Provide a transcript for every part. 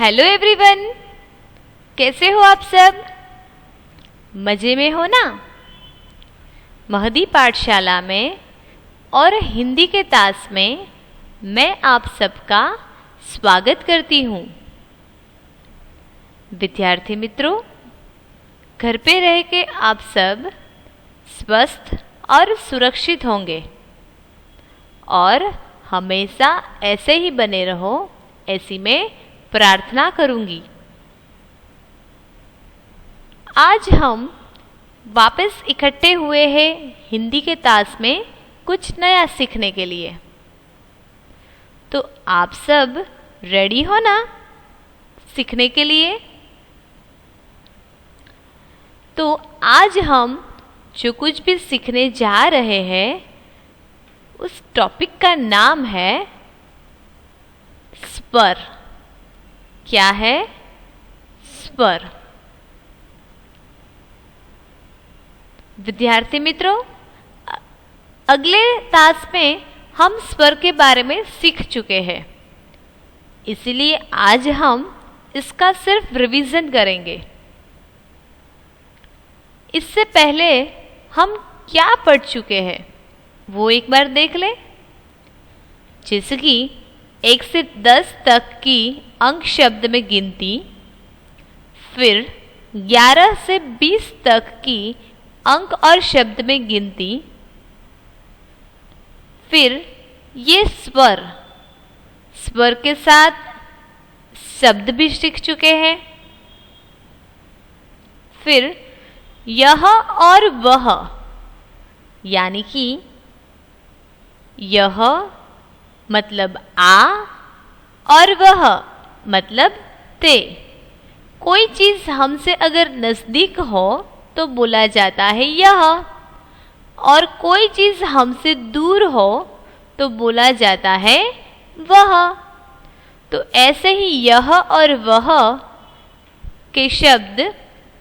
Hello everyone, कैसे हो आप सब? मज़े में हो ना? महदी पाठशाला में और हिंदी के तास में मैं आप सबका स्वागत करती हूँ। विद्यार्थी मित्रों, घर पे रह के आप सब स्वस्थ और सुरक्षित होंगे और हमेशा ऐसे ही बने रहो, ऐसी मैं प्रार्थना करूंगी। आज हम वापस इकट्ठे हुए हैं हिंदी के तास में कुछ नया सीखने के लिए। तो आप सब रेडी हो ना सीखने के लिए? तो आज हम जो कुछ भी सीखने जा रहे हैं उस टॉपिक का नाम है स्वर। क्या है? स्वर। विद्यार्थी मित्रों, अगले तास में हम स्वर के बारे में सीख चुके हैं, इसलिए आज हम इसका सिर्फ रिवीजन करेंगे। इससे पहले हम क्या पढ़ चुके हैं वो एक बार देख ले। जैसे कि 1 से 10 तक की अंक शब्द में गिनती, फिर 11 से 20 तक की अंक और शब्द में गिनती, फिर ये स्वर के साथ शब्द भी सीख चुके हैं। फिर यह और वह, यानी कि यह मतलब आ और वह मतलब ते। कोई चीज हमसे अगर नजदीक हो तो बोला जाता है यह, और कोई चीज हमसे दूर हो तो बोला जाता है वह। तो ऐसे ही यह और वह के शब्द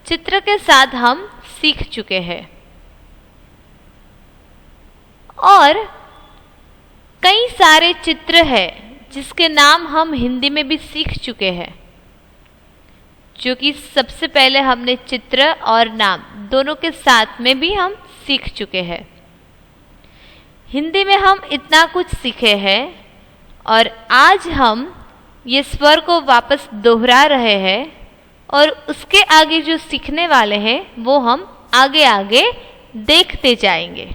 चित्र के साथ हम सीख चुके हैं। और कई सारे चित्र हैं जिसके नाम हम हिंदी में भी सीख चुके हैं, जो कि सबसे पहले हमने चित्र और नाम दोनों के साथ में भी हम सीख चुके हैं। हिंदी में हम इतना कुछ सीखे हैं और आज हम ये स्वर को वापस दोहरा रहे हैं और उसके आगे जो सीखने वाले हैं वो हम आगे आगे देखते जाएंगे।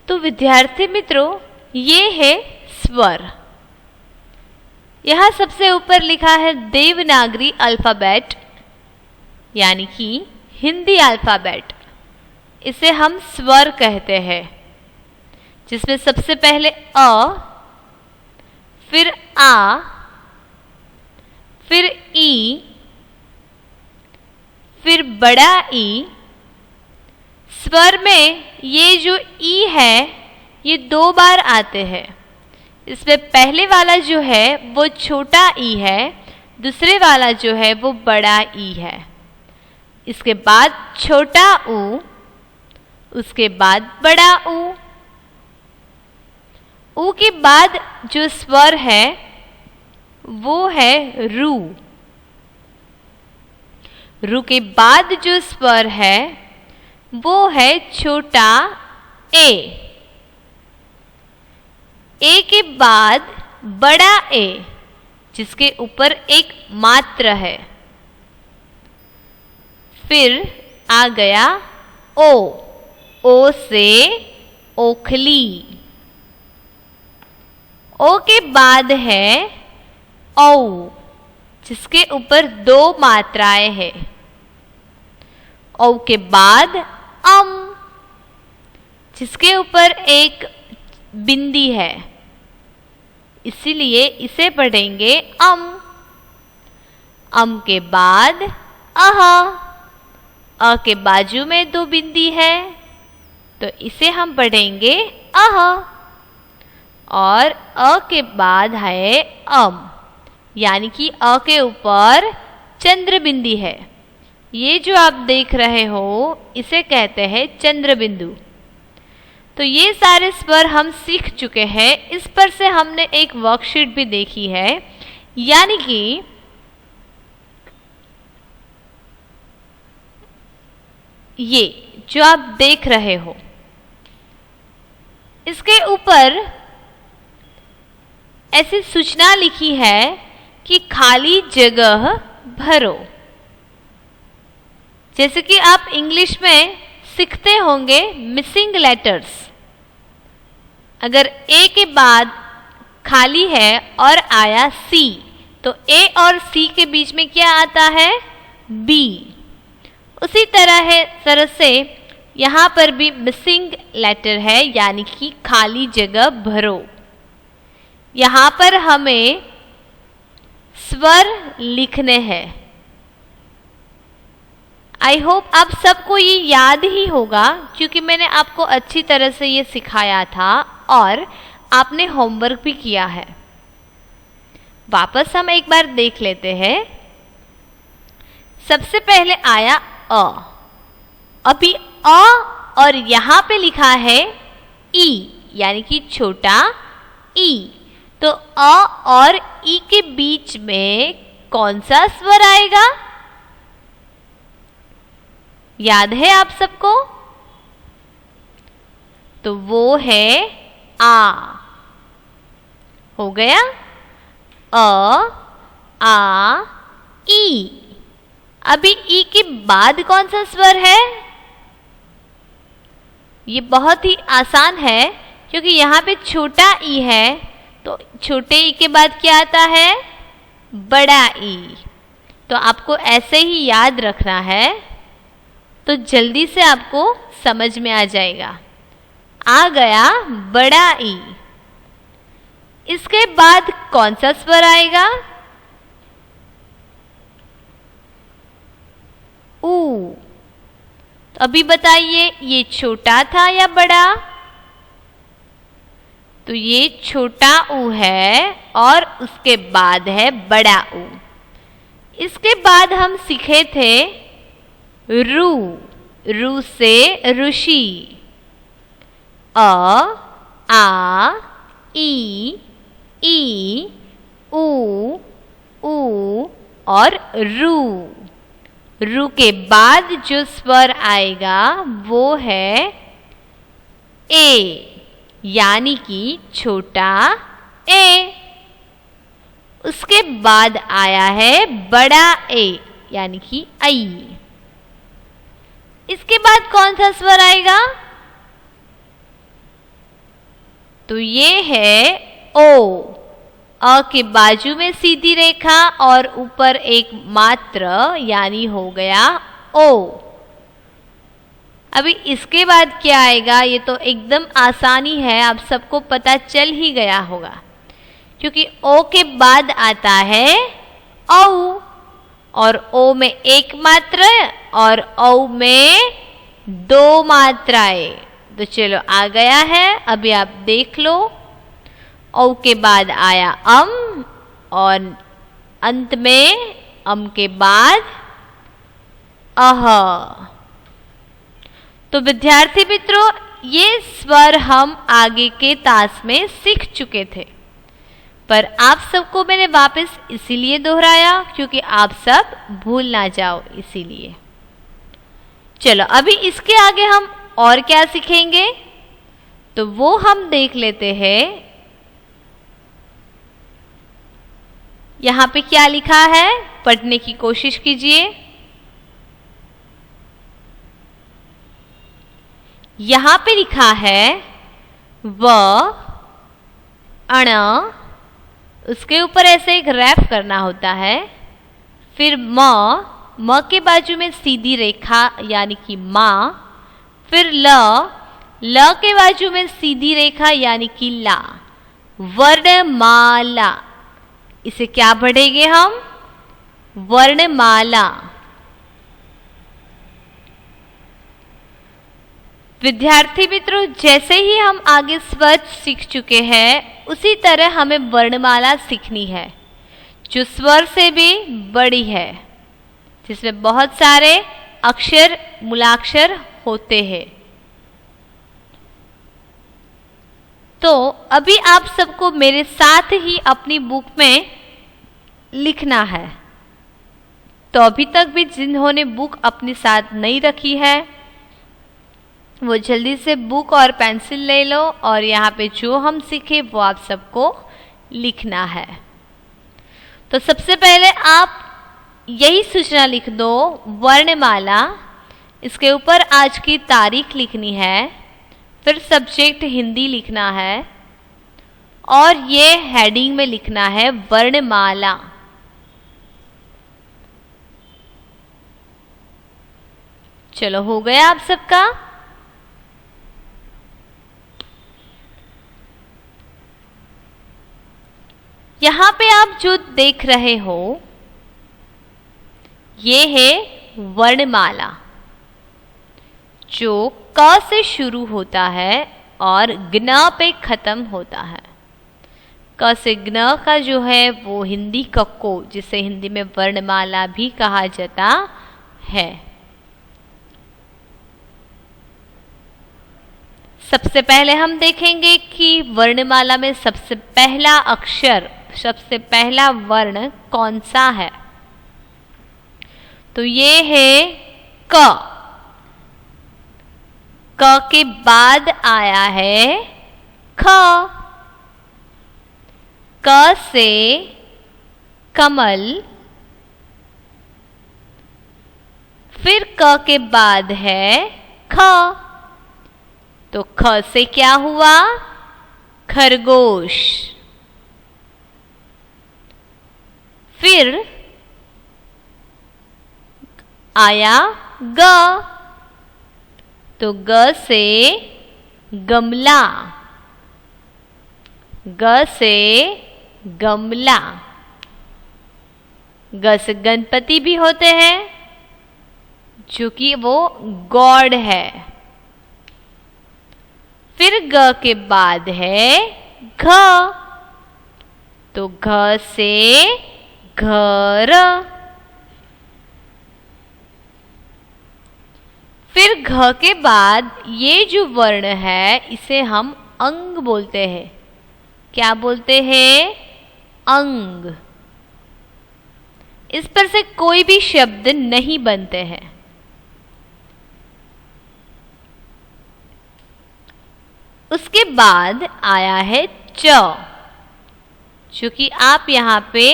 तो विद्यार्थी मित्रों, ये है स्वर। यहाँ सबसे ऊपर लिखा है देवनागरी अल्फाबेट, यानी कि हिंदी अल्फाबेट। इसे हम स्वर कहते हैं, जिसमें सबसे पहले अ, फिर आ, फिर ई, फिर बड़ा ई। स्वर में ये जो ई है ये 2 बार आते हैं। इसमें पहले वाला जो है वो छोटा ई है, दूसरे वाला जो है वो बड़ा ई है। इसके बाद छोटा ऊ, उसके बाद बड़ा ऊ। ऊ के बाद जो स्वर है वो है रू। रू के बाद जो स्वर है वो है छोटा ए। ए के बाद बड़ा ए, जिसके ऊपर एक मात्र है। फिर आ गया ओ। ओ से ओखली। ओ के बाद है औ, जिसके ऊपर 2 मात्राएं हैं। औ के बाद अम, जिसके ऊपर एक बिंदी है, इसीलिए इसे पढ़ेंगे अम। अम के बाद अह। अ के बाजू में 2 बिंदी है, तो इसे हम पढ़ेंगे अह। और अ के बाद है अम, यानी कि अ के ऊपर चंद्र बिंदी है। ये जो आप देख रहे हो इसे कहते हैं चंद्र बिंदु। तो ये सारे स्वर हम सीख चुके हैं। इस पर से हमने एक वर्कशीट भी देखी है, यानी कि ये जो आप देख रहे हो, इसके ऊपर ऐसी सूचना लिखी है कि खाली जगह भरो। जैसे कि आप इंग्लिश में सीखते होंगे मिसिंग लेटर्स। अगर ए के बाद खाली है और आया सी, तो ए और सी के बीच में क्या आता है? बी। उसी तरह से यहाँ पर भी मिसिंग लेटर है, यानी कि खाली जगह भरो। यहाँ पर हमें स्वर लिखने हैं। आई होप आप सबको ये याद ही होगा, क्योंकि मैंने आपको अच्छी तरह से ये सिखाया था और आपने होमवर्क भी किया है। वापस हम एक बार देख लेते हैं। सबसे पहले आया अ। अभी अ और यहाँ पे लिखा है ई, यानी कि छोटा ई। तो अ और ई के बीच में कौन सा स्वर आएगा? याद है आप सबको? तो वो है आ। हो गया अ आ ई। अभी ई के बाद कौन सा स्वर है? ये बहुत ही आसान है, क्योंकि यहाँ पे छोटा ई है, तो छोटे ई के बाद क्या आता है? बड़ा ई। तो आपको ऐसे ही याद रखना है, तो जल्दी से आपको समझ में आ जाएगा। आ गया बड़ा ई। इसके बाद कौन सा स्वर आएगा? ऊ। तो अभी बताइए, ये छोटा था या बड़ा? तो ये छोटा ऊ है और उसके बाद है बड़ा ऊ। इसके बाद हम सीखे थे रू। रू से ऋषि। अ आ ई ऊ और रू। रू के बाद जो स्वर आएगा वो है ए, यानी कि छोटा ए। उसके बाद आया है बड़ा ए, यानी कि आई। इसके बाद कौन सा स्वर आएगा? तो ये है ओ। अ के बाजू में सीधी रेखा और ऊपर एक मात्र, यानी हो गया ओ। अभी इसके बाद क्या आएगा? ये तो एकदम आसानी है, आप सबको पता चल ही गया होगा, क्योंकि ओ के बाद आता है औ। और ओ में एक मात्रा और औ में दो मात्राएं। तो चलो आ गया है, अभी आप देख लो। औ के बाद आया अम और अंत में अम के बाद अह। तो विद्यार्थी मित्रों, ये स्वर हम आगे के तास में सीख चुके थे, पर आप सबको मैंने वापस इसीलिए दोहराया क्योंकि आप सब भूल ना जाओ, इसीलिए। चलो अभी इसके आगे हम और क्या सीखेंगे, तो वो हम देख लेते हैं। यहाँ पे क्या लिखा है, पढ़ने की कोशिश कीजिए। यहाँ पे लिखा है व अण, उसके ऊपर ऐसे एक रैप करना होता है। फिर म के बाजू में सीधी रेखा यानी कि माँ। फिर ल के बाजू में सीधी रेखा यानी कि ला। वर्णमाला, इसे क्या पढ़ेंगे हम? वर्णमाला। विद्यार्थी मित्रों, जैसे ही हम आगे स्वर सीख चुके हैं, उसी तरह हमें वर्णमाला सीखनी है, जो स्वर से भी बड़ी है, जिसमें बहुत सारे अक्षर मूलाक्षर होते हैं। तो अभी आप सबको मेरे साथ ही अपनी बुक में लिखना है। तो अभी तक भी जिन्होंने बुक अपने साथ नहीं रखी है वो जल्दी से बुक और पेंसिल ले लो और यहाँ पे जो हम सीखे वो आप सबको लिखना है। तो सबसे पहले आप यही सूचना लिख दो, वर्णमाला। इसके ऊपर आज की तारीख लिखनी है, फिर सब्जेक्ट हिंदी लिखना है और ये हेडिंग में लिखना है वर्णमाला। चलो, हो गया आप सबका? यहां पे आप जो देख रहे हो ये है वर्णमाला, जो क से शुरू होता है और ज्ञ पे खत्म होता है। क से ज्ञ का जो है वो हिंदी कक्को, जिसे हिंदी में वर्णमाला भी कहा जाता है। सबसे पहले हम देखेंगे कि वर्णमाला में सबसे पहला अक्षर, सबसे पहला वर्ण कौन सा है। तो ये है क। क के बाद आया है ख। क से कमल, फिर क के बाद है ख। तो ख से क्या हुआ? खरगोश। फिर आया ग। तो ग से गमला, ग से गमला। ग से गणपति भी होते हैं, जो कि वो गॉड है। फिर ग के बाद है घ। तो घ से घर। फिर घ के बाद ये जो वर्ण है इसे हम अंग बोलते हैं। क्या बोलते हैं? अंग। इस पर से कोई भी शब्द नहीं बनते हैं। उसके बाद आया है च, जो कि आप यहाँ पे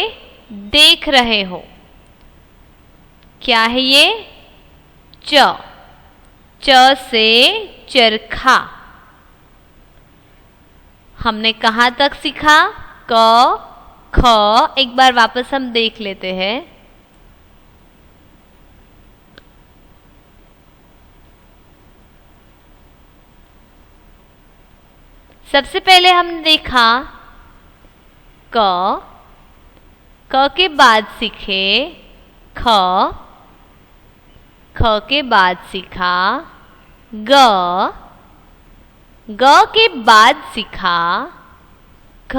देख रहे हो। क्या है ये? च। च से चरखा। हमने कहाँ तक सीखा? क, ख। एक बार वापस हम देख लेते हैं। सबसे पहले हमने देखा क। क के बाद सीखे ख। ख के बाद सीखा ग। ग के बाद सीखा घ।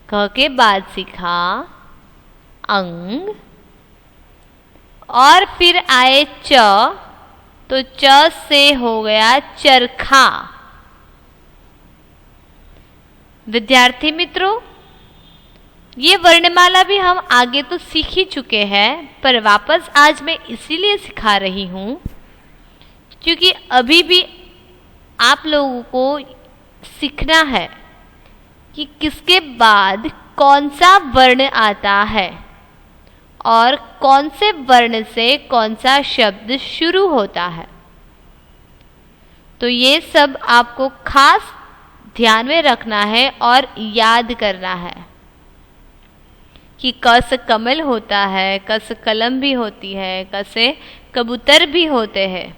घ के बाद सीखा अंग। और फिर आए च। तो च से हो गया चरखा। विद्यार्थी मित्रों, ये वर्णमाला भी हम आगे तो सीख ही चुके हैं, पर वापस आज मैं इसीलिए सिखा रही हूँ क्योंकि अभी भी आप लोगों को सीखना है कि किसके बाद कौन सा वर्ण आता है और कौन से वर्ण से कौन सा शब्द शुरू होता है। तो ये सब आपको खास ध्यान में रखना है और याद करना है कि क से कमल होता है, क से कलम भी होती है, क से कबूतर भी होते हैं।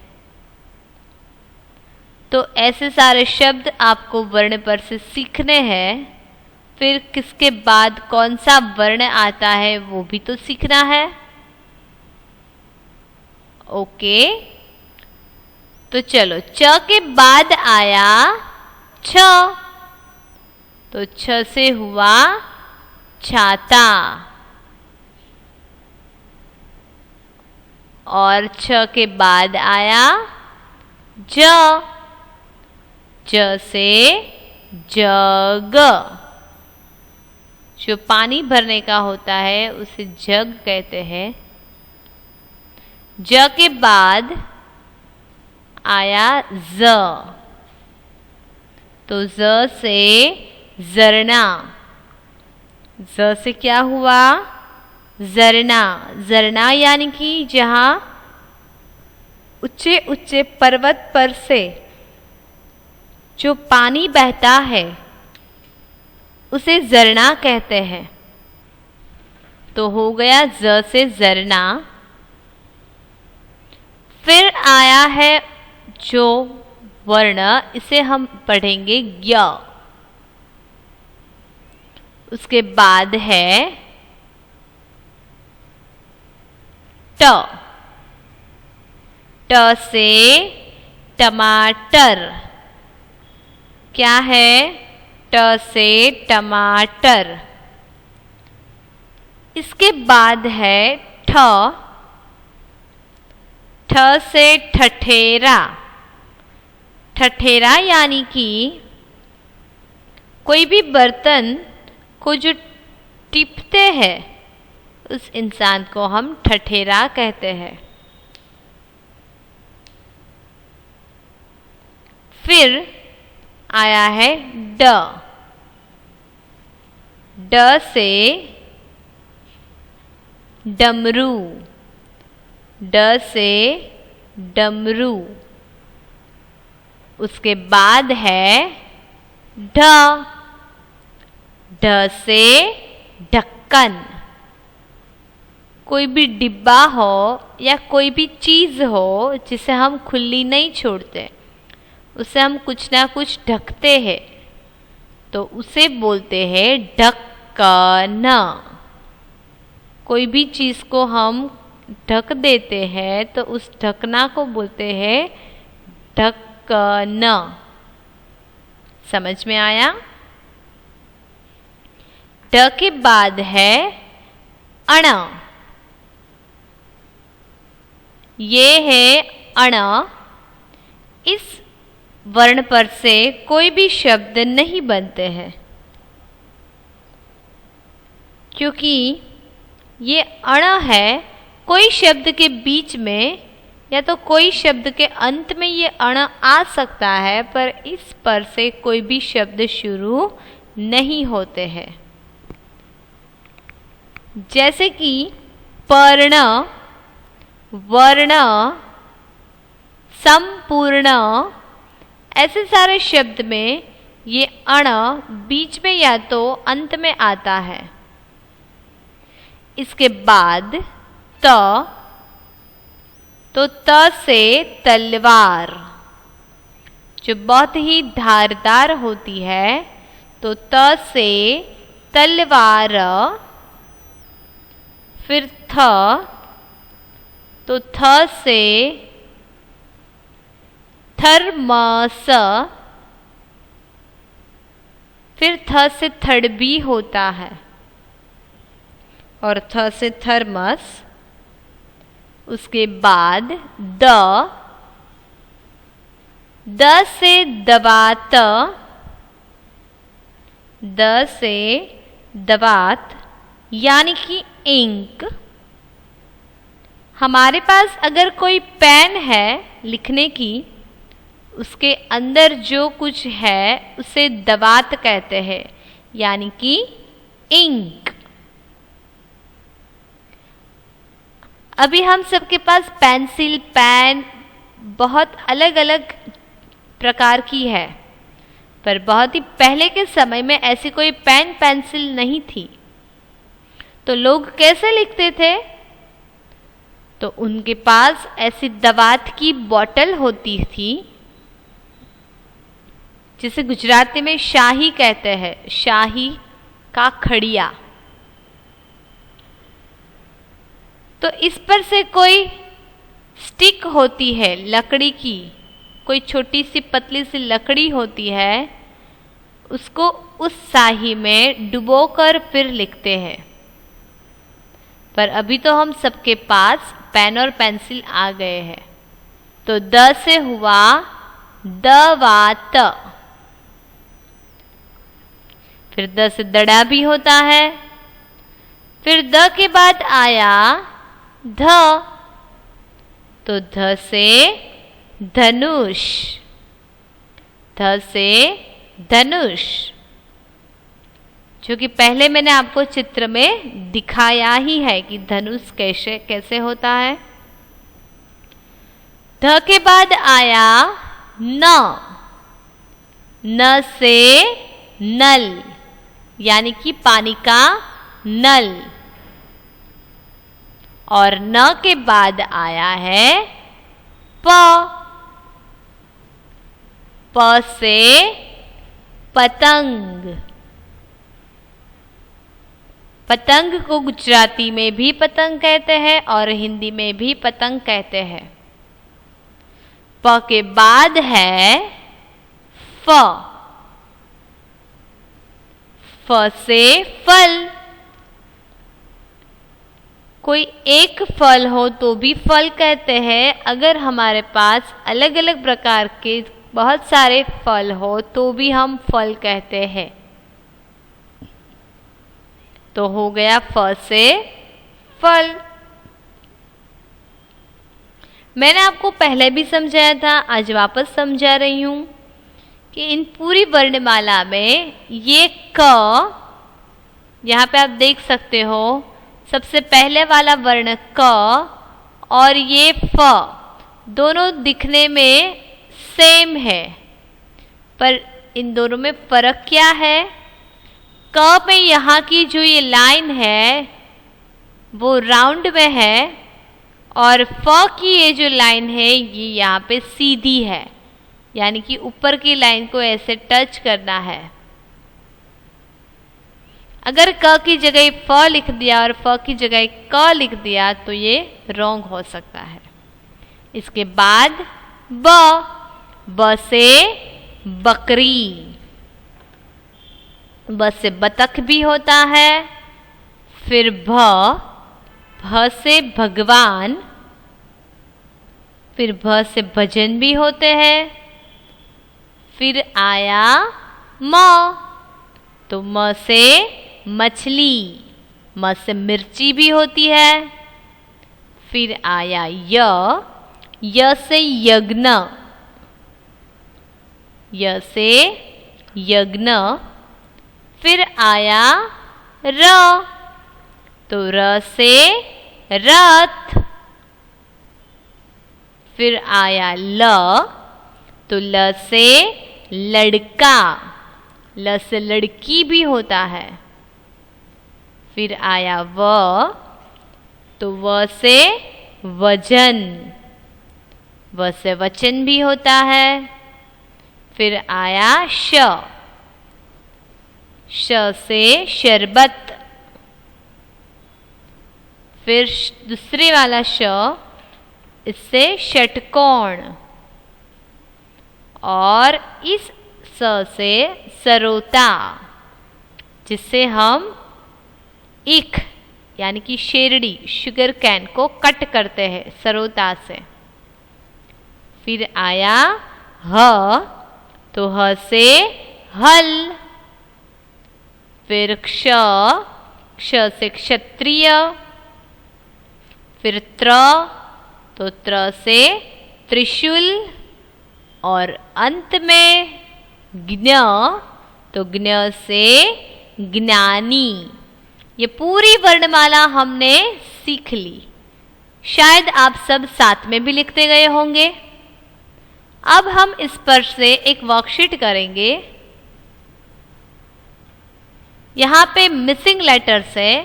तो ऐसे सारे शब्द आपको वर्ण पर से सीखने हैं। फिर किसके बाद कौन सा वर्ण आता है वो भी तो सीखना है। ओके, तो चलो, च के बाद आया छ। तो छ से हुआ छाता। और छ के बाद आया ज। ज से जग। जो पानी भरने का होता है उसे जग कहते हैं। ज के बाद आया ज, तो ज से जरना। ज से क्या हुआ? जरना। जरना यानी कि जहाँ ऊंचे ऊंचे पर्वत पर से जो पानी बहता है उसे झरना कहते हैं। तो हो गया ज से झरना। फिर आया है जो वर्ण, इसे हम पढ़ेंगे ज्ञ। उसके बाद है ट। ट से टमाटर। क्या है? ट से टमाटर। इसके बाद है ठ। ठ से ठठेरा। ठठेरा यानी कि कोई भी बर्तन को जो टिपते हैं उस इंसान को हम ठठेरा कहते हैं। फिर आया है ड। ड से डमरू। ड से डमरू। उसके बाद है ढ। ढ से ढक्कन। कोई भी डिब्बा हो या कोई भी चीज़ हो जिसे हम खुली नहीं छोड़ते, उसे हम कुछ ना कुछ ढकते हैं, तो उसे बोलते हैं ढक्कन। कोई भी चीज़ को हम ढक देते हैं तो उस ढकना को बोलते हैं ढक्कन। समझ में आया? ढ के बाद है अण। ये है अण। इस वर्ण पर से कोई भी शब्द नहीं बनते हैं, क्योंकि ये अण है। कोई शब्द के बीच में या तो कोई शब्द के अंत में ये अण आ सकता है, पर इस पर से कोई भी शब्द शुरू नहीं होते हैं। जैसे कि पर्ण, वर्ण, संपूर्ण, ऐसे सारे शब्द में ये अण बीच में या तो अंत में आता है। इसके बाद त। तो त से तलवार, जो बहुत ही धारदार होती है, तो त से तलवार। फिर थ। तो थ से थर्मस। फिर थ से थर्ड भी होता है और थ से थर्मस। उसके बाद द। द से दवात। द से दवात यानी कि इंक। हमारे पास अगर कोई पेन है लिखने की, उसके अंदर जो कुछ है उसे दवात कहते हैं, यानी कि इंक। अभी हम सबके पास पेंसिल, पेन बहुत अलग अलग प्रकार की है, पर बहुत ही पहले के समय में ऐसी कोई पेन पेंसिल नहीं थी। तो लोग कैसे लिखते थे? तो उनके पास ऐसी दवात की बोतल होती थी, जिसे गुजराती में शाही कहते हैं, शाही का खड़िया। तो इस पर से कोई स्टिक होती है लकड़ी की, कोई छोटी सी पतली सी लकड़ी होती है, उसको उस शाही में डुबोकर फिर लिखते हैं। पर अभी तो हम सबके पास पेन और पेंसिल आ गए हैं। तो द से हुआ दवात। फिर द से दड़ा भी होता है। फिर द के बाद आया ध, तो ध से धनुष, ध से धनुष, जो कि पहले मैंने आपको चित्र में दिखाया ही है कि धनुष कैसे कैसे होता है। ध के बाद आया न, न से नल, यानी कि पानी का नल। और न के बाद आया है प, प से पतंग। पतंग को गुजराती में भी पतंग कहते हैं और हिंदी में भी पतंग कहते हैं। प के बाद है फ, फ से फल। कोई एक फल हो तो भी फल कहते हैं। अगर हमारे पास अलग अलग प्रकार के बहुत सारे फल हो तो भी हम फल कहते हैं। तो हो गया फ से फल। मैंने आपको पहले भी समझाया था, आज वापस समझा रही हूं कि इन पूरी वर्णमाला में ये क, यहाँ पे आप देख सकते हो सबसे पहले वाला वर्ण क और ये फ दोनों दिखने में सेम है, पर इन दोनों में फर्क क्या है? क में यहाँ की जो ये लाइन है वो राउंड में है और फ की ये जो लाइन है ये यहाँ पे सीधी है, यानी कि ऊपर की लाइन को ऐसे टच करना है। अगर क की जगह फ लिख दिया और फ की जगह क लिख दिया तो ये रॉन्ग हो सकता है। इसके बाद ब, ब से बकरी, ब से बतख भी होता है। फिर भ, भ से भगवान, फिर भ से भजन भी होते हैं। फिर आया म, तो म से मछली, म से मिर्ची भी होती है। फिर आया य से यज्ञ, य से यज्ञ। फिर आया र, तो र से रथ। फिर आया ल, तो ल से लड़का, ल से लड़की भी होता है। फिर आया व, तो व से वजन, व से वचन भी होता है। फिर आया श, श से शरबत। फिर दूसरे वाला श, इससे षटकोण। और इस स से सरोता, जिससे हम ईख यानी कि शेरड़ी, शुगर कैन को कट करते हैं सरोता से। फिर आया ह, तो ह से हल। फिर क्ष, क्ष से क्षत्रिय। फिर त्र, तो त्र से त्रिशूल। और अंत में ज्ञ, तो ज्ञ से ज्ञानी। ये पूरी वर्णमाला हमने सीख ली। शायद आप सब साथ में भी लिखते गए होंगे। अब हम इस पर से एक वर्कशीट करेंगे। यहाँ पे मिसिंग लेटर्स है,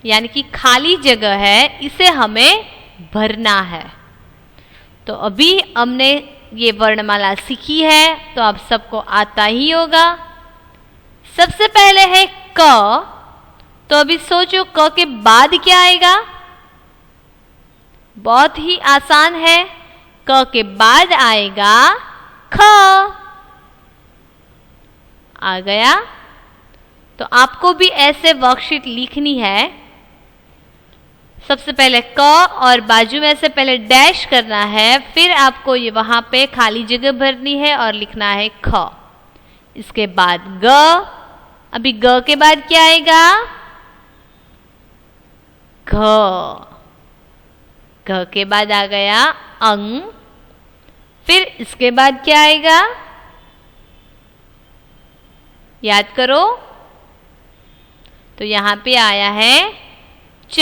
यानी कि खाली जगह है, इसे हमें भरना है। तो अभी हमने ये वर्णमाला सीखी है तो आप सबको आता ही होगा। सबसे पहले है क, तो अभी सोचो क के बाद क्या आएगा? बहुत ही आसान है, क के बाद आएगा ख। आ गया? तो आपको भी ऐसे वर्कशीट लिखनी है। सबसे पहले क और बाजू में से पहले डैश करना है, फिर आपको ये वहां पे खाली जगह भरनी है और लिखना है ख। इसके बाद ग, अभी ग के बाद क्या आएगा? घ। घ के बाद आ गया अंग। फिर इसके बाद क्या आएगा? याद करो। तो यहां पे आया है च।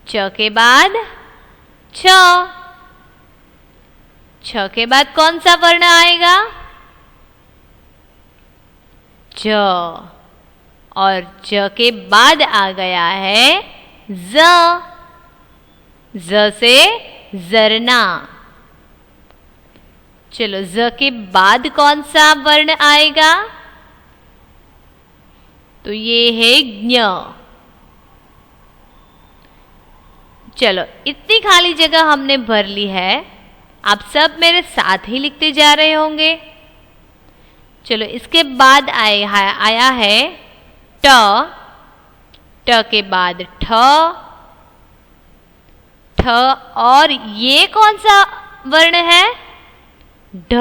च के बाद छ। छ के बाद कौन सा वर्ण आएगा? ज। और ज के बाद आ गया है ज। ज से जरना। चलो ज के बाद कौन सा वर्ण आएगा? तो ये है ज्ञ। चलो इतनी खाली जगह हमने भर ली है। आप सब मेरे साथ ही लिखते जा रहे होंगे। चलो इसके बाद आया है ट। ट के बाद ठ। ठ और ये कौन सा वर्ण है? ढ।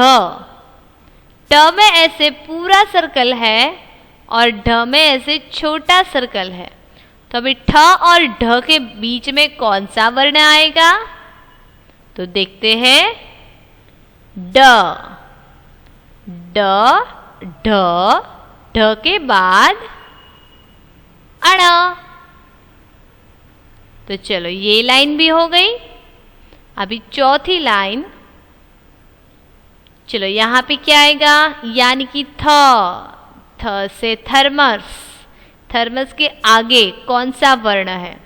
ट में ऐसे पूरा सर्कल है और ढ में ऐसे छोटा सर्कल है। तो अभी ठ और ढ के बीच में कौन सा वर्ण आएगा? तो देखते हैं। ड। ड ढ। ढ के बाद अण। तो चलो ये लाइन भी हो गई। अभी चौथी लाइन। चलो यहां पे क्या आएगा? यानी कि थ। थ से थर्मस। थर्मस के आगे कौन सा वर्ण है?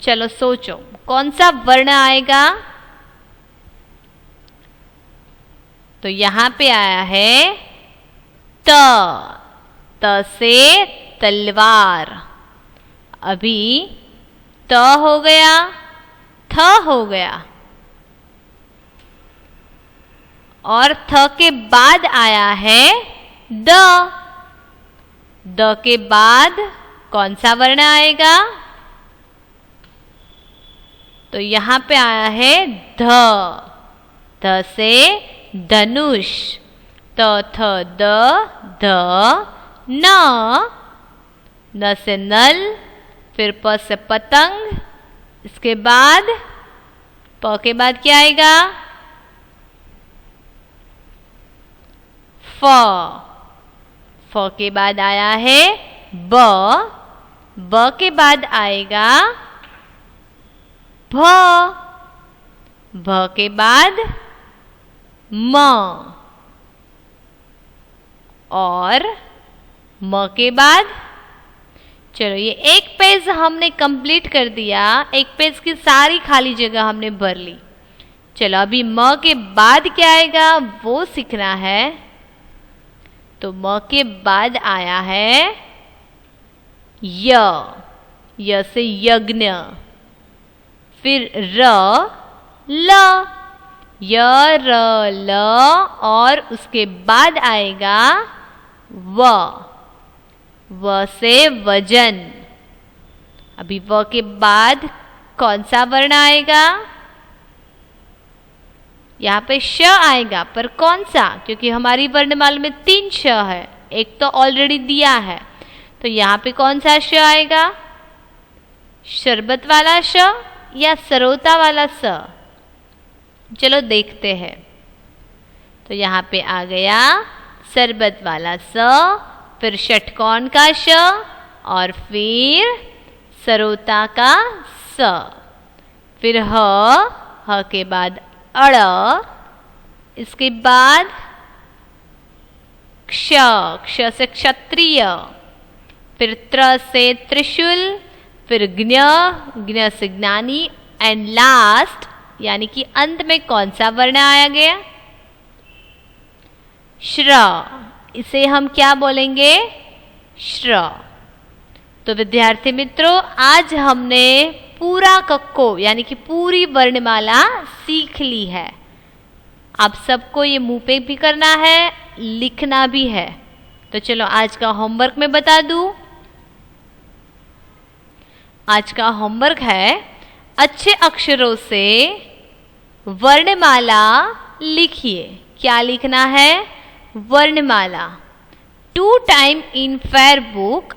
चलो सोचो कौन सा वर्ण आएगा? तो यहां पे आया है त। त से तलवार। अभी त हो गया, थ हो गया और थ के बाद आया है द। द के बाद कौन सा वर्ण आएगा? तो यहां पे आया है ध। ध से धनुष। त थ द ध न। न से नल। फिर प से पतंग। इसके बाद प के बाद क्या आएगा? फ। फ के बाद आया है ब। ब के बाद आएगा भ। भ के बाद म। और म के बाद चलो ये एक पेज हमने कंप्लीट कर दिया। एक पेज की सारी खाली जगह हमने भर ली। चलो अभी म के बाद क्या आएगा वो सीखना है। तो म के बाद आया है य। य से यज्ञ। फिर र ल। य र ल और उसके बाद आएगा व। व से वजन। अभी व के बाद कौन सा वर्ण आएगा? यहाँ पे श आएगा, पर कौन सा? क्योंकि हमारी वर्णमाला में 3 श है, एक तो ऑलरेडी दिया है। तो यहाँ पे कौन सा श आएगा? शरबत वाला श या सरोता वाला स? चलो देखते हैं। तो यहाँ पे आ गया शरबत वाला स, फिर षटकोण का श और फिर सरोता का स। फिर ह के बाद अड़। इसके बाद क्ष। क्ष से क्षत्रिय। फिर त्र से त्रिशूल। फिर ज्ञ। ज्ञ से ज्ञानी। एंड लास्ट यानी कि अंत में कौन सा वर्ण आया गया? श्र। इसे हम क्या बोलेंगे? श्र। तो विद्यार्थी मित्रों, आज हमने पूरा कक्को यानी कि पूरी वर्णमाला सीख ली है। आप सबको ये मुंह पे भी करना है, लिखना भी है। तो चलो आज का होमवर्क मैं बता दूं। आज का होमवर्क है अच्छे अक्षरों से वर्णमाला लिखिए। क्या लिखना है? वर्णमाला। Two time in fair book,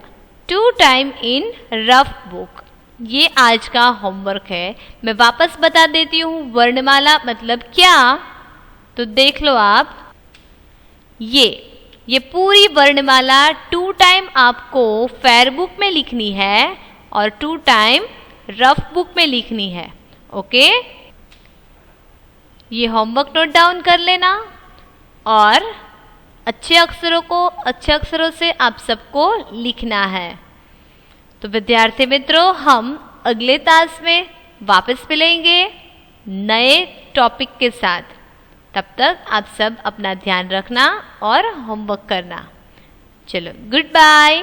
two time in rough book. ये आज का होमवर्क है। मैं वापस बता देती हूँ वर्णमाला मतलब क्या, तो देख लो आप। ये पूरी वर्णमाला टू टाइम आपको फेयर बुक में लिखनी है और टू टाइम रफ बुक में लिखनी है। ओके, ये होमवर्क नोट डाउन कर लेना और अच्छे अक्षरों को अच्छे अक्षरों से आप सबको लिखना है। तो विद्यार्थी मित्रों, हम अगले क्लास में वापस मिलेंगे नए टॉपिक के साथ। तब तक आप सब अपना ध्यान रखना और होमवर्क करना। चलो, गुड बाय।